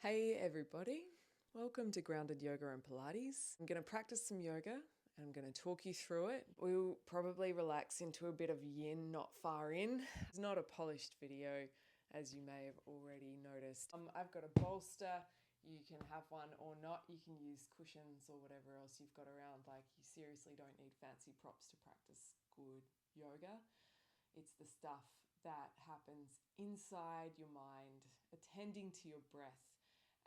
Hey everybody, welcome to Grounded Yoga and Pilates. I'm going to practice some yoga and I'm going to talk you through it. We'll probably relax into a bit of yin, not far in. It's not a polished video, as you may have already noticed. I've got a bolster. You can have one or not. You can use cushions or whatever else you've got around. Like, you seriously don't need fancy props to practice good yoga. It's the stuff that happens inside your mind, attending to your breath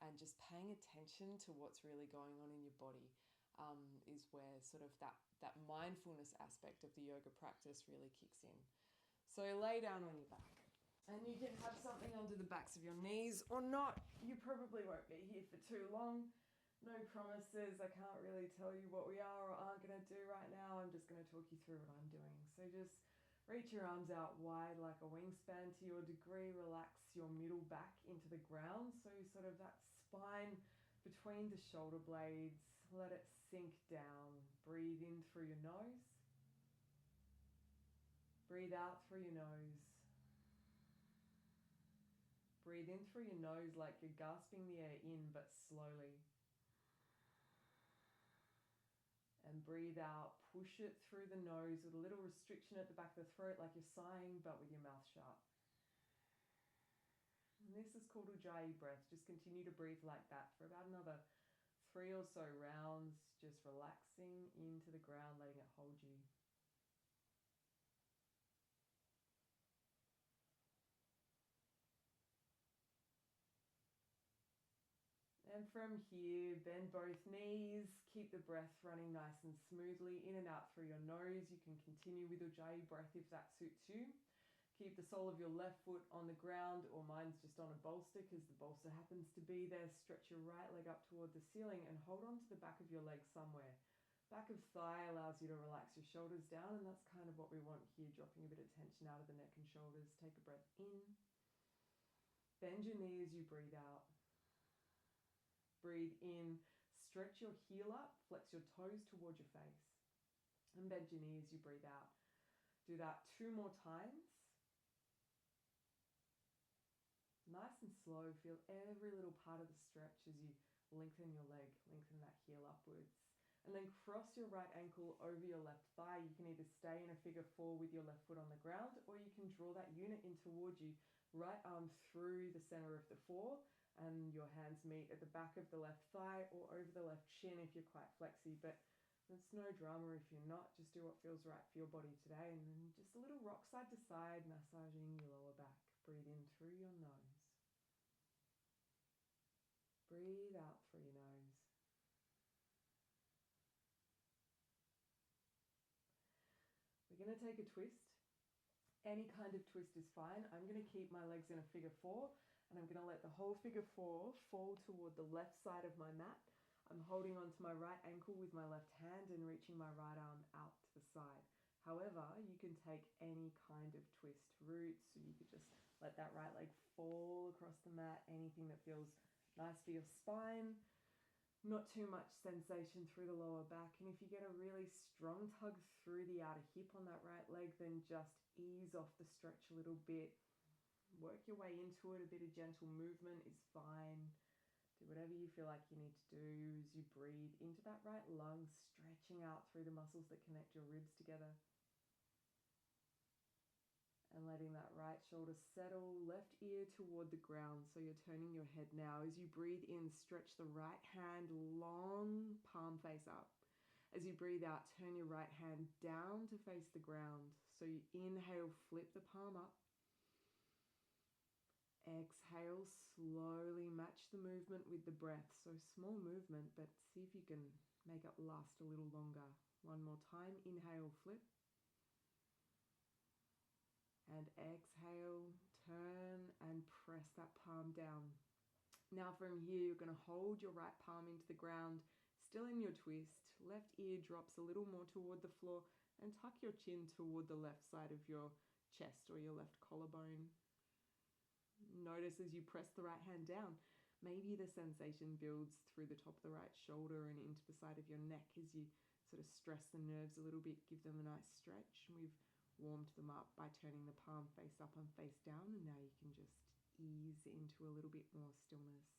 and just paying attention to what's really going on in your body is where sort of that mindfulness aspect of the yoga practice really kicks in. So lay down on your back. And you can have something under the backs of your knees or not. You probably won't be here for too long. No promises. I can't really tell you what we are or aren't going to do right now. I'm just going to talk you through what I'm doing. So just reach your arms out wide like a wingspan to your degree. Relax your middle back into the ground. So sort of that spine between the shoulder blades. Let it sink down. Breathe in through your nose. Breathe out through your nose. Breathe in through your nose like you're gasping the air in, but slowly. And breathe out, push it through the nose with a little restriction at the back of the throat, like you're sighing, but with your mouth shut. And this is called Ujjayi breath. Just continue to breathe like that for about another 3 or so rounds, just relaxing into the ground, letting it hold you. And from here, bend both knees, keep the breath running nice and smoothly in and out through your nose. You can continue with Ujjayi breath if that suits you. Keep the sole of your left foot on the ground, or mine's just on a bolster because the bolster happens to be there. Stretch your right leg up toward the ceiling and hold on to the back of your leg somewhere. Back of thigh allows you to relax your shoulders down, and that's kind of what we want here, dropping a bit of tension out of the neck and shoulders. Take a breath in. Bend your knee as you breathe out. Breathe in, stretch your heel up, flex your toes towards your face, and bend your knee as you breathe out. Do that 2 more times. Nice and slow, feel every little part of the stretch as you lengthen your leg, lengthen that heel upwards. And then cross your right ankle over your left thigh. You can either stay in a figure 4 with your left foot on the ground, or you can draw that unit in towards you, right arm through the center of the 4, and your hands meet at the back of the left thigh or over the left shin if you're quite flexy. But there's no drama if you're not. Just do what feels right for your body today. And then just a little rock side to side, massaging your lower back. Breathe in through your nose. Breathe out through your nose. We're going to take a twist. Any kind of twist is fine. I'm going to keep my legs in a figure 4, and I'm going to let the whole figure 4 fall toward the left side of my mat. I'm holding onto my right ankle with my left hand and reaching my right arm out to the side. However, you can take any kind of twist roots, so you could just let that right leg fall across the mat, anything that feels nice for your spine. Not too much sensation through the lower back. And if you get a really strong tug through the outer hip on that right leg, then just ease off the stretch a little bit. Work your way into it. A bit of gentle movement is fine. Do whatever you feel like you need to do as you breathe into that right lung, stretching out through the muscles that connect your ribs together. And letting that right shoulder settle, left ear toward the ground. So you're turning your head now. As you breathe in, stretch the right hand long, palm face up. As you breathe out, turn your right hand down to face the ground. So you inhale, flip the palm up. Exhale, slowly match the movement with the breath. So small movement, but see if you can make it last a little longer. One more time, inhale, flip. And exhale, turn and press that palm down. Now from here, you're going to hold your right palm into the ground, still in your twist. Left ear drops a little more toward the floor and tuck your chin toward the left side of your chest or your left collarbone. Notice as you press the right hand down, maybe the sensation builds through the top of the right shoulder and into the side of your neck as you sort of stress the nerves a little bit, give them a nice stretch. And we've warmed them up by turning the palm face up and face down, and now you can just ease into a little bit more stillness.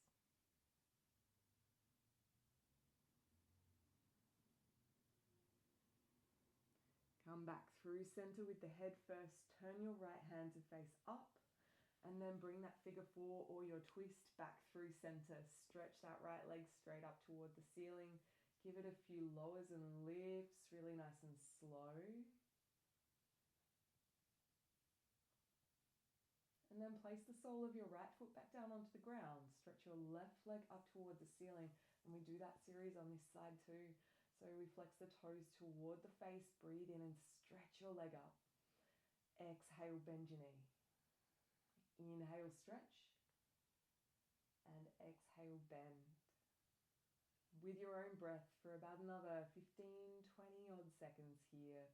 Come back through center with the head first. Turn your right hand to face up. And then bring that figure four or your twist back through center. Stretch that right leg straight up toward the ceiling. Give it a few lowers and lifts, really nice and slow. And then place the sole of your right foot back down onto the ground. Stretch your left leg up toward the ceiling. And we do that series on this side too. So we flex the toes toward the face. Breathe in and stretch your leg up. Exhale, bend your knee. Inhale, stretch. And exhale, bend. With your own breath for about another 15, 20 odd seconds here.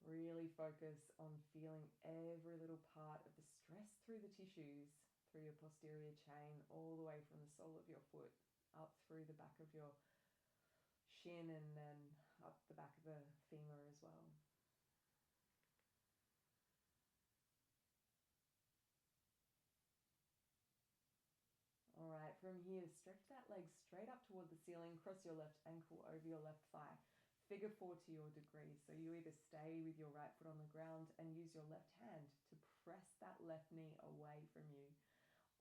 Really focus on feeling every little part of the stress through the tissues, through your posterior chain, all the way from the sole of your foot, up through the back of your shin and then up the back of the femur as well. All right, from here, stretch that leg straight up toward the ceiling, cross your left ankle over your left thigh. Figure four to your degree. So you either stay with your right foot on the ground and use your left hand to press that left knee away from you,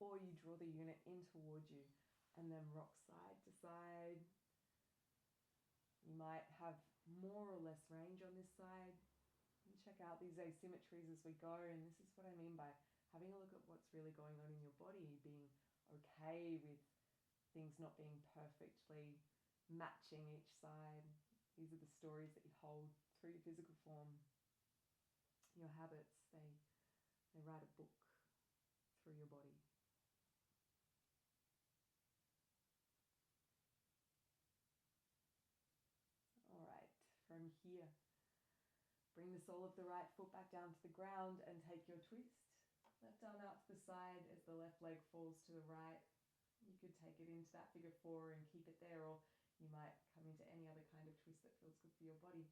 or you draw the unit in towards you and then rock side to side. You might have more or less range on this side. You check out these asymmetries as we go, and this is what I mean by having a look at what's really going on in your body, being okay with things not being perfectly matching each side. These are the stories that you hold through your physical form. Your habits, they write a book through your body. All right, from here, bring the sole of the right foot back down to the ground and take your twist. Left arm out to the side as the left leg falls to the right. You could take it into that figure four and keep it there, or you might come into any other kind of twist that feels good for your body.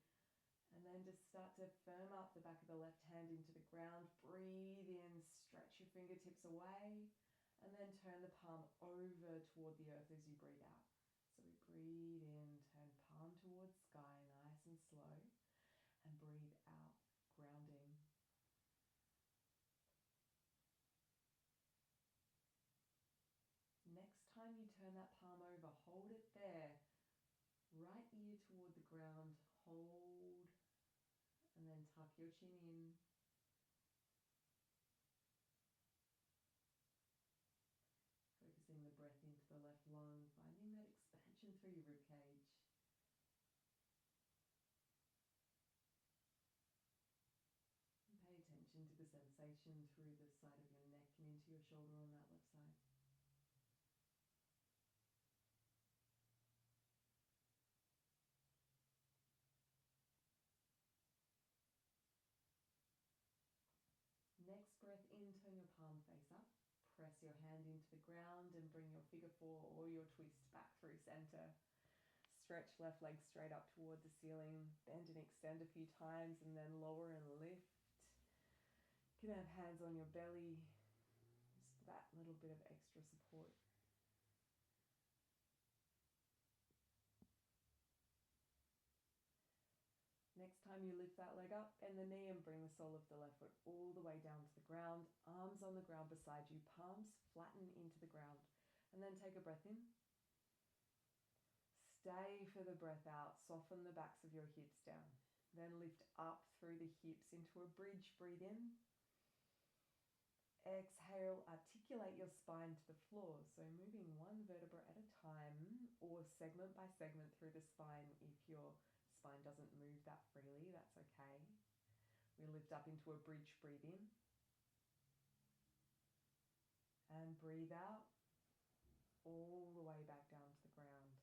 And then just start to firm up the back of the left hand into the ground. Breathe in, stretch your fingertips away, and then turn the palm over toward the earth as you breathe out. So we breathe in, turn palm towards sky, nice and slow, and breathe out, grounding. Next time you turn that palm over, hold it there, right ear toward the ground, hold, and then tuck your chin in. Focusing the breath into the left lung, finding that expansion through your ribcage. And pay attention to the sensation through the side of your neck and into your shoulder on that left side. Next breath in, turn your palm face up. Press your hand into the ground and bring your figure four or your twist back through center. Stretch left leg straight up toward the ceiling. Bend and extend a few times and then lower and lift. You can have hands on your belly. Just that little bit of extra support. Next time you lift that leg up, bend the knee and bring the sole of the left foot all the way down to the ground. Arms on the ground beside you, palms flatten into the ground. And then take a breath in. Stay for the breath out. Soften the backs of your hips down. Then lift up through the hips into a bridge. Breathe in. Exhale, articulate your spine to the floor. So moving one vertebra at a time or segment by segment through the spine. If your spine doesn't move that freely, that's okay. We lift up into a bridge. Breathe in. And breathe out all the way back down to the ground.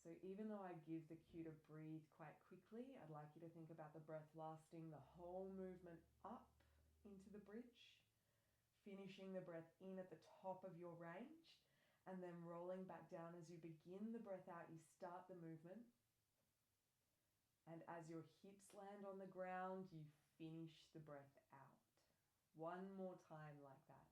So even though I give the cue to breathe quite quickly, I'd like you to think about the breath lasting the whole movement up into the bridge, finishing the breath in at the top of your range, and then rolling back down. As you begin the breath out, you start the movement. And as your hips land on the ground, you finish the breath out. One more time like that.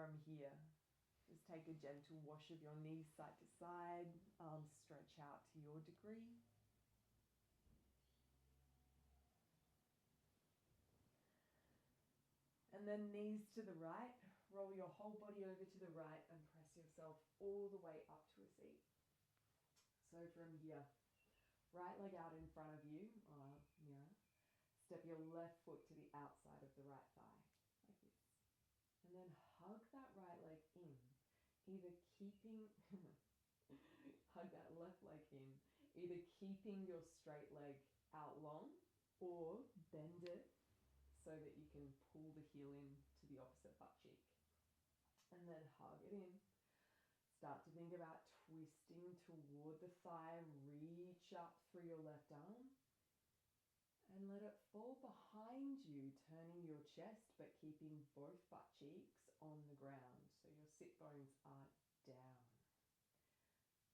from here, just take a gentle wash of your knees side to side, arms stretch out to your degree. And then knees to the right, roll your whole body over to the right and press yourself all the way up to a seat. So from here, right leg out in front of you on a mirror, step your left foot to the outside of the right thigh, like this. And then hug that right leg in, either keeping, hug that left leg in, either keeping your straight leg out long or bend it so that you can pull the heel in to the opposite butt cheek. And then hug it in. Start to think about twisting toward the thigh, reach up through your left arm and let it fall behind you, turning your chest but keeping both butt cheeks on the ground so your sit bones are down.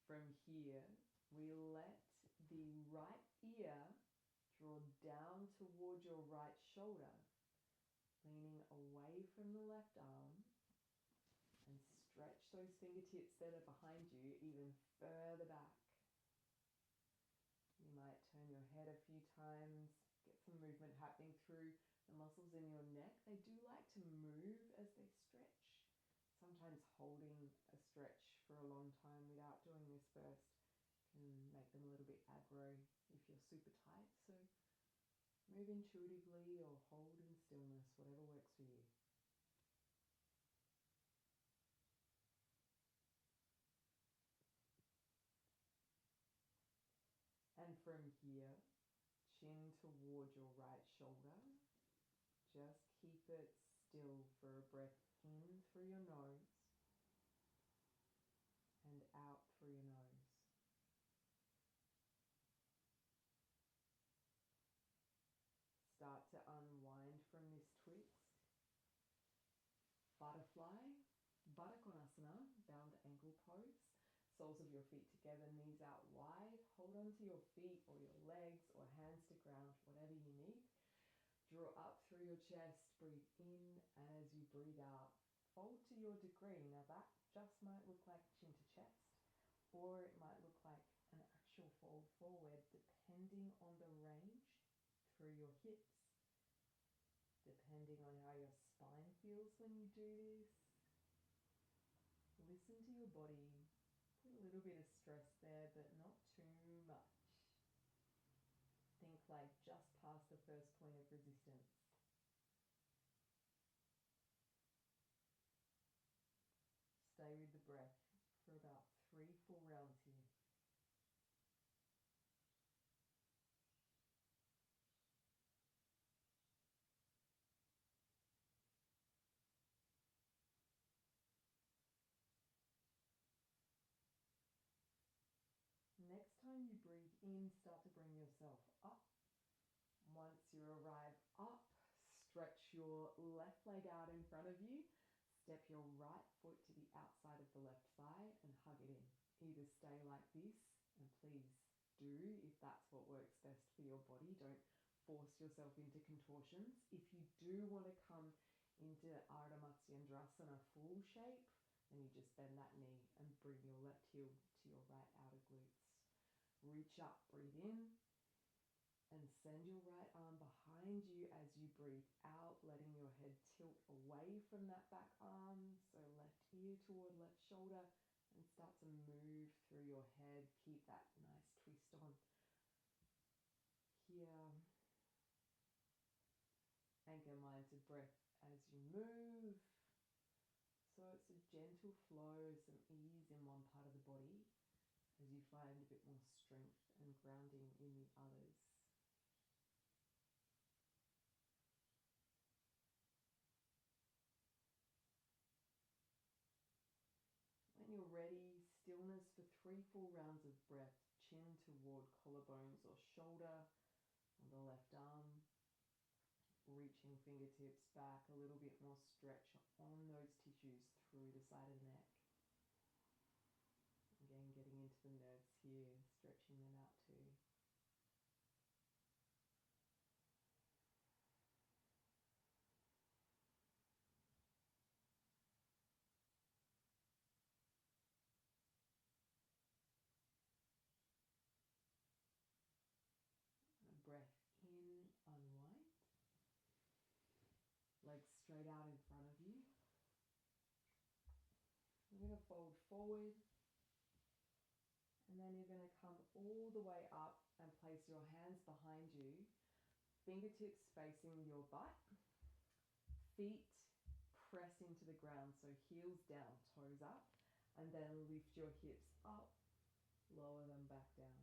From here, we let the right ear draw down toward your right shoulder, leaning away from the left arm, and stretch those fingertips that are behind you even further back. You might turn your head a few times, get some movement happening through the muscles in your neck. They do like to move as they stretch. Sometimes holding a stretch for a long time without doing this first can make them a little bit aggro if you're super tight. So move intuitively or hold in stillness, whatever works for you. And from here, chin toward your right shoulder. Just keep it still for a breath in through your nose and out through your nose. Start to unwind from this twist. Butterfly, Baddha-Konasana, bound ankle pose. Soles of your feet together, knees out wide. Hold on to your feet or your legs or hands to ground, whatever you need. Draw up through your chest, breathe in, and as you breathe out, fold to your degree. Now that just might look like chin to chest, or it might look like an actual fold forward, depending on the range through your hips, depending on how your spine feels when you do this. Listen to your body. Put a little bit of stress there, but not too much. Think like just past the first point of resistance. Stay with the breath for about 3 full rounds here. Next time you breathe in, start to bring yourself up. Once you arrive up, stretch your left leg out in front of you. Step your right foot to the outside of the left thigh and hug it in. Either stay like this, and please do if that's what works best for your body. Don't force yourself into contortions. If you do want to come into Ardha Matsyendrasana full shape, then you just bend that knee and bring your left heel to your right outer glutes. Reach up, breathe in, and send your right arm behind you as you breathe out, letting your head tilt away from that back arm. So left ear toward left shoulder, and start to move through your head. Keep that nice twist on here. Anchor mind to breath as you move. So it's a gentle flow, some ease in one part of the body as you find a bit more strength and grounding in the others. When you're ready, stillness for 3 full rounds of breath. Chin toward collarbones or shoulder on the left arm. Reaching fingertips back, a little bit more stretch on those tissues through the side of the neck. Again, getting into the nerves here, stretching them out too. straight out in front of you. You're going to fold forward, and then you're going to come all the way up and place your hands behind you, fingertips facing your butt, feet press into the ground, so heels down, toes up, and then lift your hips up, lower them back down.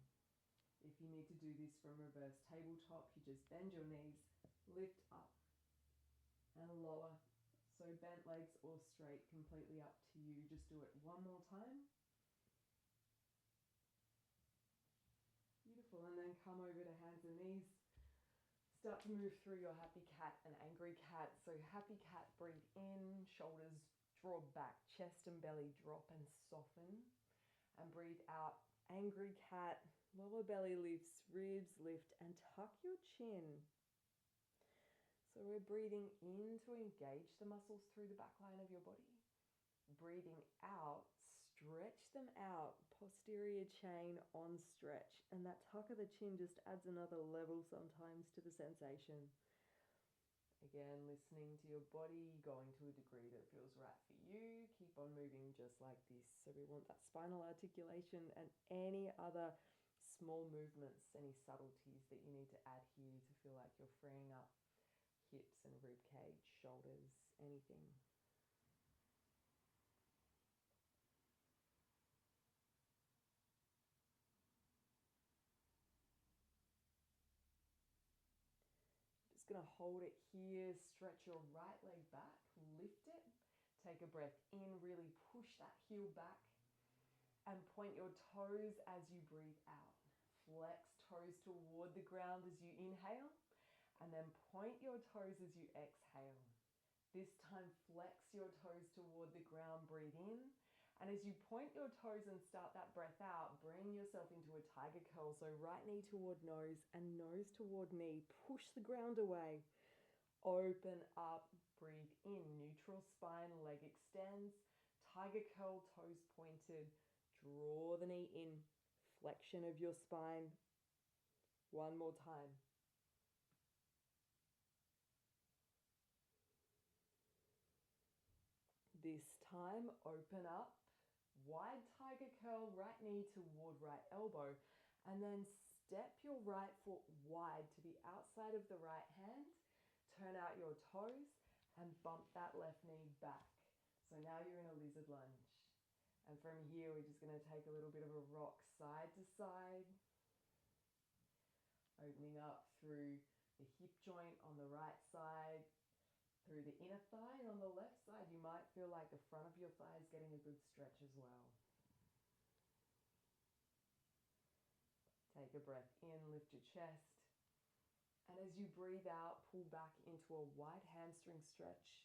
If you need to do this from reverse tabletop, you just bend your knees, lift up and lower. So bent legs or straight, completely up to you. Just do it one more time. Beautiful. And then come over to hands and knees. Start to move through your happy cat and angry cat. So happy cat, breathe in, shoulders draw back, chest and belly drop and soften. And breathe out, angry cat, lower belly lifts, ribs lift, and tuck your chin. So we're breathing in to engage the muscles through the back line of your body. Breathing out, stretch them out, posterior chain on stretch. And that tuck of the chin just adds another level sometimes to the sensation. Again, listening to your body, going to a degree that feels right for you. Keep on moving just like this. So we want that spinal articulation and any other small movements, any subtleties that you need to add here to feel like you're freeing up hips and rib cage, shoulders, anything. Just going to hold it here, stretch your right leg back, lift it, take a breath in, really push that heel back and point your toes as you breathe out. Flex toes toward the ground as you inhale. And then point your toes as you exhale. This time flex your toes toward the ground, breathe in. And as you point your toes and start that breath out, bring yourself into a tiger curl. So right knee toward nose and nose toward knee. Push the ground away. Open up, breathe in. Neutral spine, leg extends. Tiger curl, toes pointed. Draw the knee in. Flexion of your spine. One more time. This time, open up, wide tiger curl, right knee toward right elbow, and then step your right foot wide to the outside of the right hand, turn out your toes, and bump that left knee back. So now you're in a lizard lunge. And from here, we're just going to take a little bit of a rock side to side, opening up through the hip joint on the right side, through the inner thigh, and on the left side you might feel like the front of your thigh is getting a good stretch as well. Take a breath in, lift your chest, and as you breathe out, pull back into a wide hamstring stretch.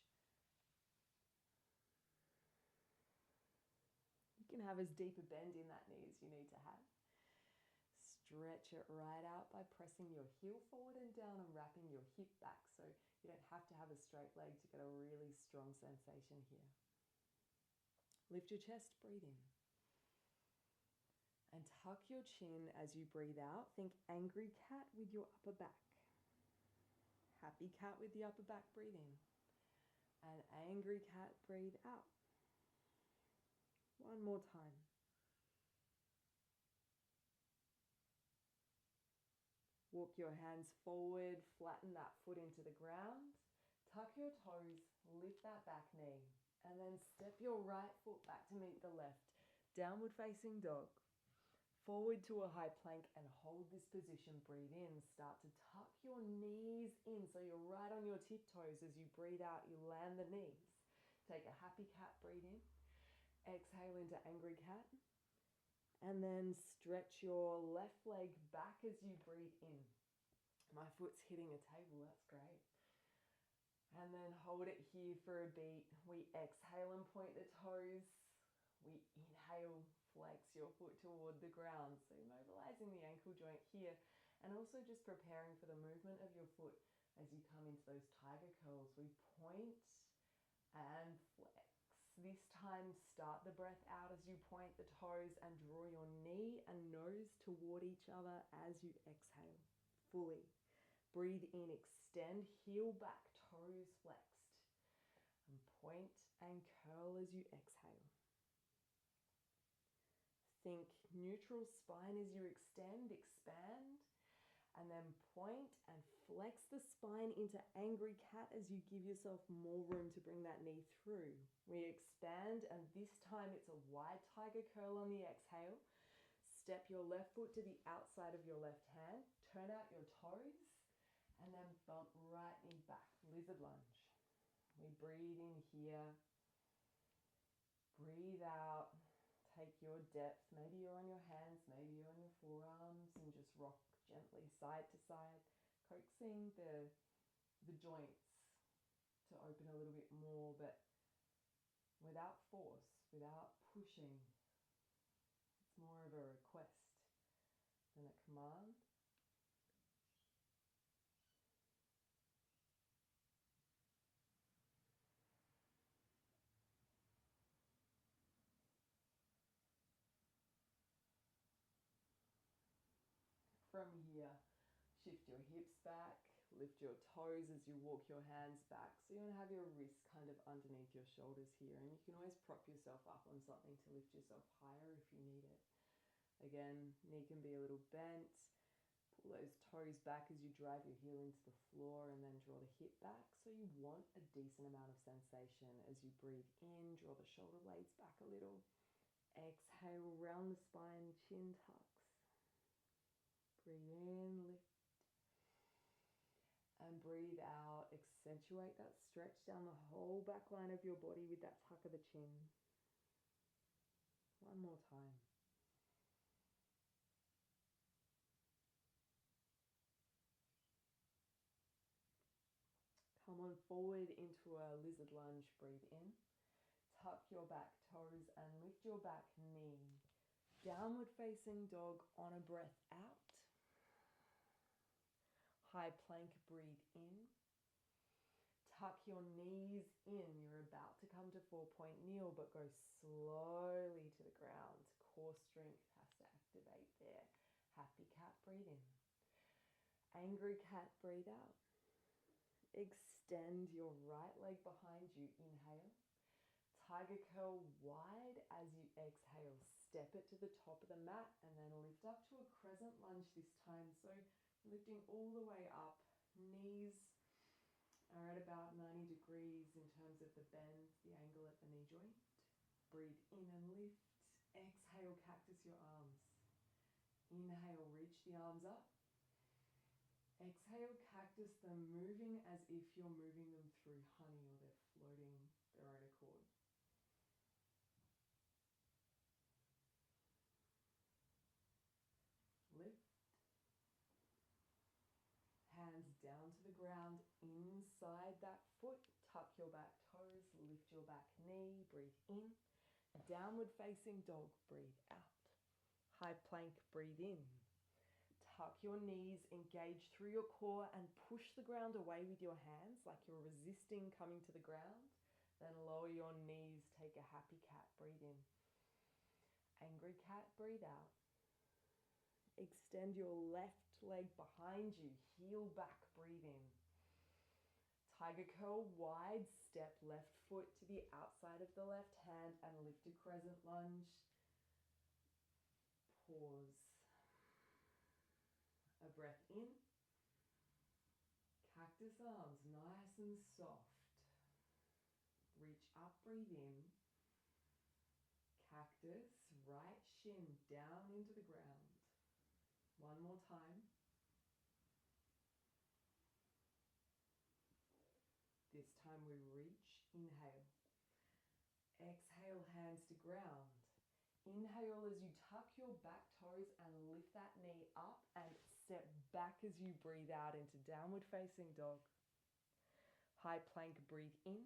You can have as deep a bend in that knee as you need to have. Stretch it right out by pressing your heel forward and down and wrapping your hip back. So you don't have to have a straight leg to get a really strong sensation here. Lift your chest, breathe in. And tuck your chin as you breathe out. Think angry cat with your upper back. Happy cat with the upper back, breathe in. And angry cat, breathe out. One more time. Walk your hands forward, flatten that foot into the ground. Tuck your toes, lift that back knee, and then step your right foot back to meet the left. Downward facing dog. Forward to a high plank and hold this position. Breathe in. Start to tuck your knees in so you're right on your tiptoes. As you breathe out, you land the knees. Take a happy cat, breathe in. Exhale into angry cat. And then stretch your left leg back as you breathe in. My foot's hitting a table, that's great. And then hold it here for a beat. We exhale and point the toes. We inhale, flex your foot toward the ground. So mobilizing the ankle joint here, and also just preparing for the movement of your foot as you come into those tiger curls. We point and flex. This time, start the breath out as you point the toes and draw your knee and nose toward each other as you exhale fully. Breathe in, extend, heel back, toes flexed. point and curl as you exhale. Think neutral spine as you extend, expand, and then point and flex the spine into angry cat as you give yourself more room to bring that knee through. We expand, and this time it's a wide tiger curl on the exhale. Step your left foot to the outside of your left hand, turn out your toes, and then bump right knee back, lizard lunge. We breathe in here, breathe out. Take your depth, maybe you're on your hands, maybe you're on your forearms, and just rock gently side to side, coaxing the joints to open a little bit more, but without force, without pushing. It's more of a request than a command. From here, shift your hips back, lift your toes as you walk your hands back. So you want to have your wrists kind of underneath your shoulders here, and you can always prop yourself up on something to lift yourself higher if you need it. Again, knee can be a little bent. Pull those toes back as you drive your heel into the floor, and then draw the hip back. So you want a decent amount of sensation as you breathe in, draw the shoulder blades back a little. Exhale, round the spine, chin tucks. Breathe in, lift. And breathe out, accentuate that stretch down the whole back line of your body with that tuck of the chin. One more time. Come on forward into a lizard lunge, breathe in. Tuck your back toes and lift your back knee. Downward facing dog on a breath out. High plank, breathe in. Tuck your knees in. You're about to come to 4-point kneel, but go slowly to the ground. Core strength has to activate there. Happy cat, breathe in. Angry cat, breathe out. Extend your right leg behind you. Inhale. Tiger curl wide as you exhale. Step it to the top of the mat and then lift up to a crescent lunge this time. So lifting all the way up. Knees are at about 90 degrees in terms of the bend, the angle at the knee joint. Breathe in and lift. Exhale, cactus your arms. Inhale, reach the arms up. Exhale, cactus them, moving as if you're moving them through honey or they're floating their own accord. Lift. Hands down to the ground, inside that foot. Tuck your back toes, lift your back knee, breathe in. Downward facing dog, breathe out. High plank, breathe in. Tuck your knees, engage through your core and push the ground away with your hands like you're resisting coming to the ground. Then lower your knees, take a happy cat, breathe in. Angry cat, breathe out. Extend your left leg behind you, heel back, breathe in. Tiger curl wide, step left foot to the outside of the left hand and lift a crescent lunge. Pause. A breath in. Cactus arms, nice and soft. Reach up, breathe in. Cactus, right shin down into the ground. One more time. This time we reach, inhale. Exhale, hands to ground. Inhale as you tuck your back toes and lift that knee up and step back as you breathe out into downward facing dog. High plank, breathe in.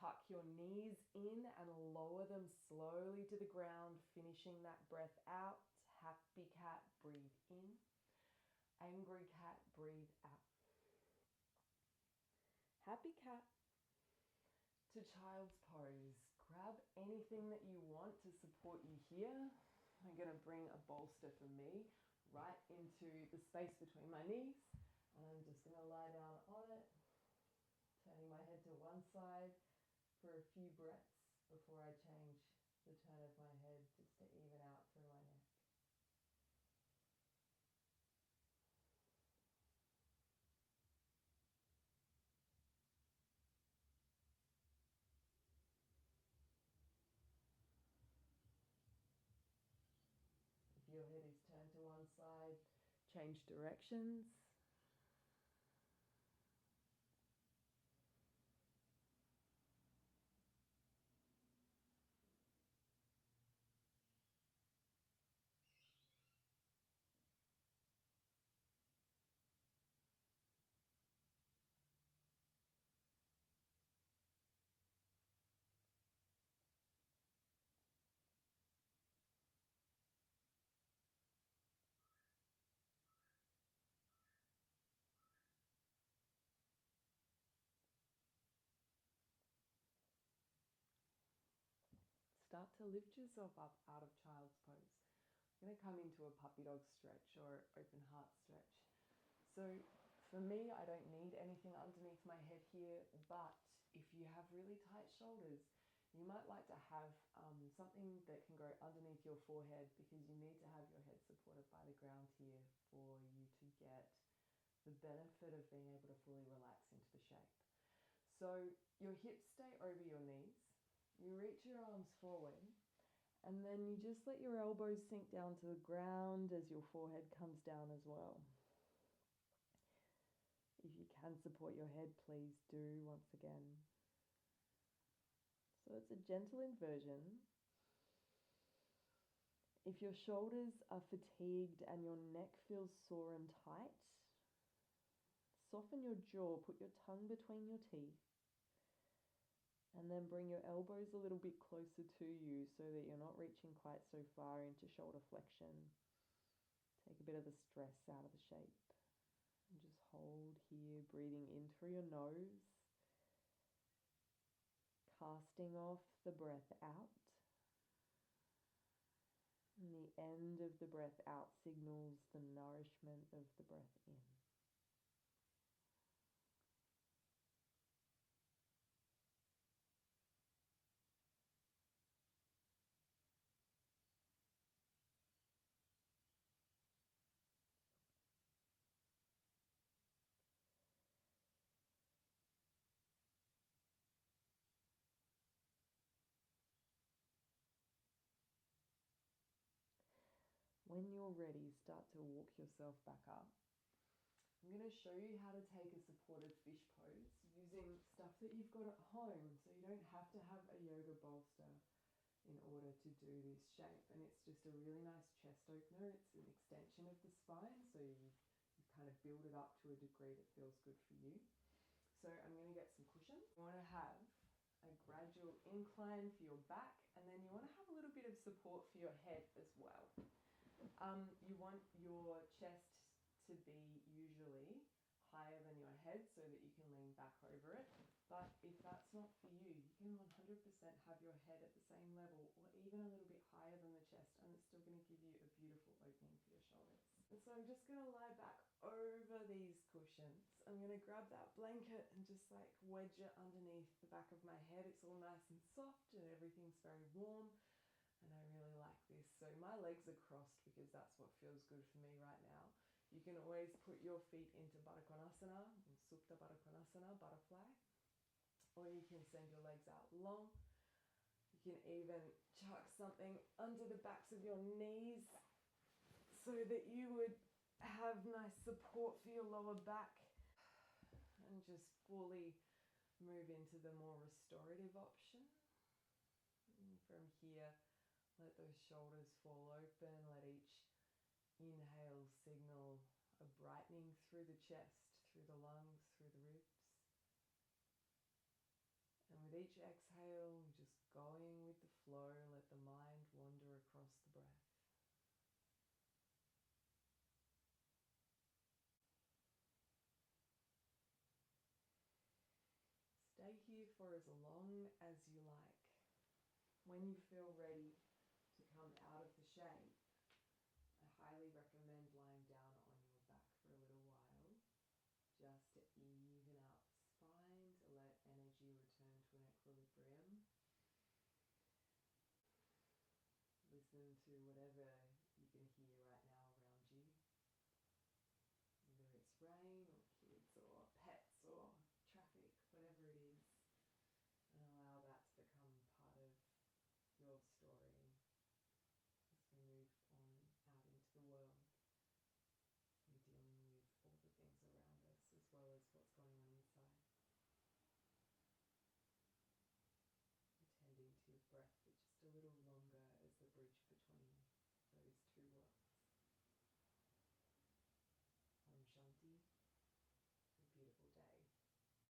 Tuck your knees in and lower them slowly to the ground, finishing that breath out. Happy cat, breathe in. Angry cat, breathe out. Happy cat to child's pose. Grab anything that you want to support you here. I'm going to bring a bolster for me right into the space between my knees. And I'm just going to lie down on it, turning my head to one side for a few breaths before I change the turn of my head just to even out through my neck. If your head is turned to one side, change directions. Start to lift yourself up out of child's pose. I'm going to come into a puppy dog stretch or open heart stretch. So for me, I don't need anything underneath my head here, but if you have really tight shoulders, you might like to have something that can go underneath your forehead, because you need to have your head supported by the ground here for you to get the benefit of being able to fully relax into the shape. So your hips stay over your knees. You reach your arms forward, and then you just let your elbows sink down to the ground as your forehead comes down as well. If you can support your head, please do once again. So it's a gentle inversion. If your shoulders are fatigued and your neck feels sore and tight, soften your jaw, put your tongue between your teeth, and then bring your elbows a little bit closer to you so that you're not reaching quite so far into shoulder flexion. Take a bit of the stress out of the shape. And just hold here, breathing in through your nose, casting off the breath out. And the end of the breath out signals the nourishment of the breath in. When you're ready, start to walk yourself back up. I'm going to show you how to take a supported fish pose using stuff that you've got at home, so you don't have to have a yoga bolster in order to do this shape. And it's just a really nice chest opener. It's an extension of the spine, so you kind of build it up to a degree that feels good for you. So I'm going to get some cushions. You want to have a gradual incline for your back, and then you want to have a little bit of support for your head as well. You want your chest to be usually higher than your head so that you can lean back over it. But if that's not for you, you can 100% have your head at the same level or even a little bit higher than the chest, and it's still going to give you a beautiful opening for your shoulders. And so I'm just going to lie back over these cushions. I'm going to grab that blanket and just like wedge it underneath the back of my head. It's all nice and soft and everything's very warm. And I really like this. So my legs are crossed because that's what feels good for me right now. You can always put your feet into Baddha Konasana, Supta Baddha Konasana, butterfly. Or you can send your legs out long. You can even chuck something under the backs of your knees so that you would have nice support for your lower back. And just fully move into the more restorative option. And from here, let those shoulders fall open. Let each inhale signal a brightening through the chest, through the lungs, through the ribs. And with each exhale, just going with the flow, let the mind wander across the breath. Stay here for as long as you like. When you feel ready to come out of the shape, I highly recommend lying down on your back for a little while, just to even out the spine, to let energy return to an equilibrium. Listen to whatever